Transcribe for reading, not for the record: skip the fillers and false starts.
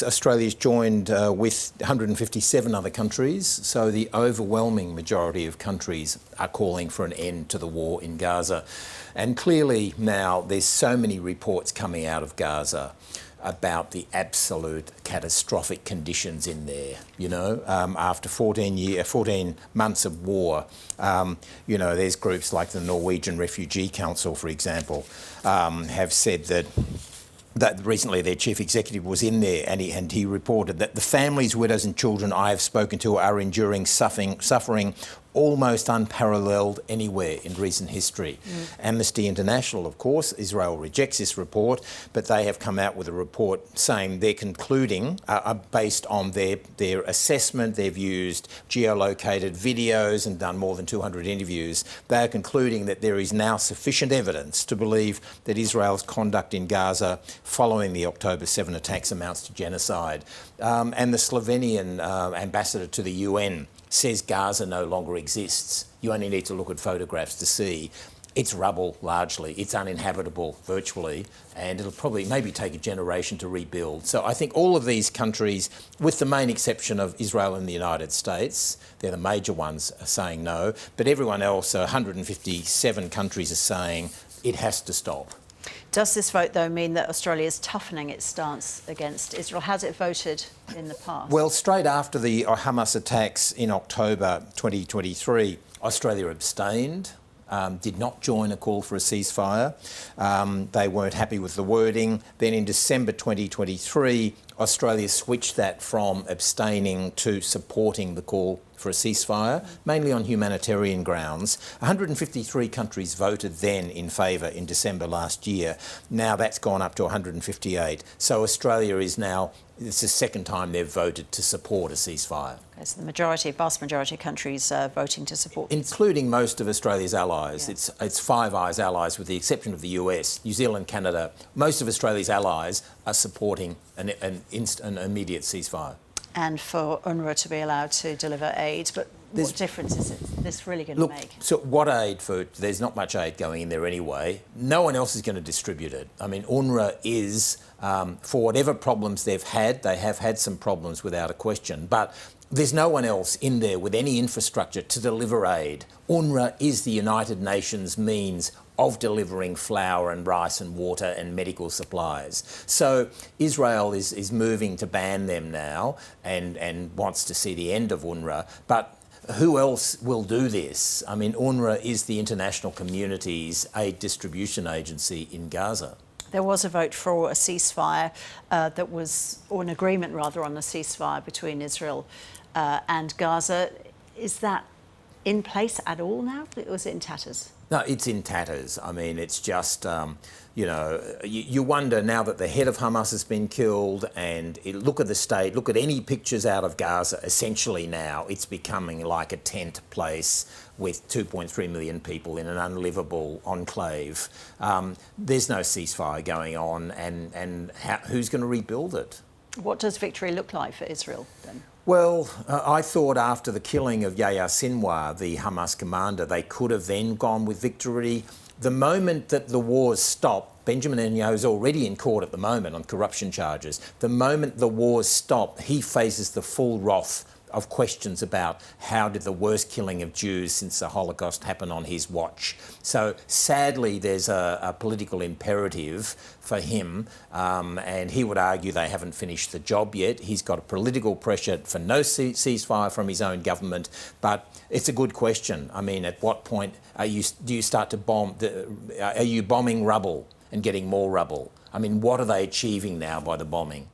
Australia's joined with 157 other countries, so the overwhelming majority of countries are calling for an end to the war in Gaza. And clearly now there's so many reports coming out of Gaza about the absolute catastrophic conditions in there, you know, after 14 months of war. You know, there's groups like the Norwegian Refugee Council, for example, have said that recently their chief executive was in there and he reported that the families, widows and children I have spoken to are enduring suffering almost unparalleled anywhere in recent history. Amnesty International, of course, Israel rejects this report, but they have come out with a report saying they're concluding, based on their assessment, they've used geolocated videos and done more than 200 interviews, they are concluding that there is now sufficient evidence to believe that Israel's conduct in Gaza following the October 7 attacks amounts to genocide. And the Slovenian ambassador to the UN says Gaza no longer exists. You only need to look at photographs to see it's rubble largely, it's uninhabitable virtually, and it'll probably maybe take a generation to rebuild. So I think all of these countries, with the main exception of Israel and the United States, they're the major ones, are saying no, but everyone else, 157 countries, are saying it has to stop. Does this vote, though, mean that Australia is toughening its stance against Israel? Has it voted in the past? Well, straight after the Hamas attacks in October 2023, Australia abstained, did not join a call for a ceasefire. They weren't happy with the wording. Then in December 2023, Australia switched that from abstaining to supporting the call for a ceasefire, mainly on humanitarian grounds. 153 countries voted then in favour in December last year. Now that's gone up to 158. So Australia is now, it's the second time they've voted to support a ceasefire. Okay, so the vast majority of countries voting to support, including most of Australia's allies. Yeah. It's Five Eyes allies, with the exception of the US, New Zealand, Canada. Most of Australia's allies are supporting an immediate ceasefire. And for UNRWA to be allowed to deliver aid, but what difference is this really going to make? So what aid there's not much aid going in there anyway. No one else is going to distribute it. I mean, UNRWA is, for whatever problems they have had some problems without a question, but there's no one else in there with any infrastructure to deliver aid. UNRWA is the United Nations means of delivering flour and rice and water and medical supplies. So Israel is moving to ban them now and wants to see the end of UNRWA. But who else will do this? I mean, UNRWA is the international community's aid distribution agency in Gaza. There was a vote for a ceasefire or an agreement rather, on a ceasefire between Israel and Gaza. Is that in place at all now, or is it in tatters? No, it's in tatters. I mean, it's just, you know, you wonder now that the head of Hamas has been killed, and look at the state, look at any pictures out of Gaza. Essentially now it's becoming like a tent place with 2.3 million people in an unlivable enclave. There's no ceasefire going on, and who's going to rebuild it? What does victory look like for Israel then? Well, I thought after the killing of Yahya Sinwar, the Hamas commander, they could have then gone with victory. The moment that the wars stop, Benjamin Netanyahu is already in court at the moment on corruption charges. The moment the wars stop, he faces the full wrath of questions about how did the worst killing of Jews since the Holocaust happen on his watch. So sadly, there's a political imperative for him, and he would argue they haven't finished the job yet. He's got a political pressure for no ceasefire from his own government, but it's a good question. I mean, at what point do you start to bomb? Are you bombing rubble and getting more rubble? I mean, what are they achieving now by the bombing?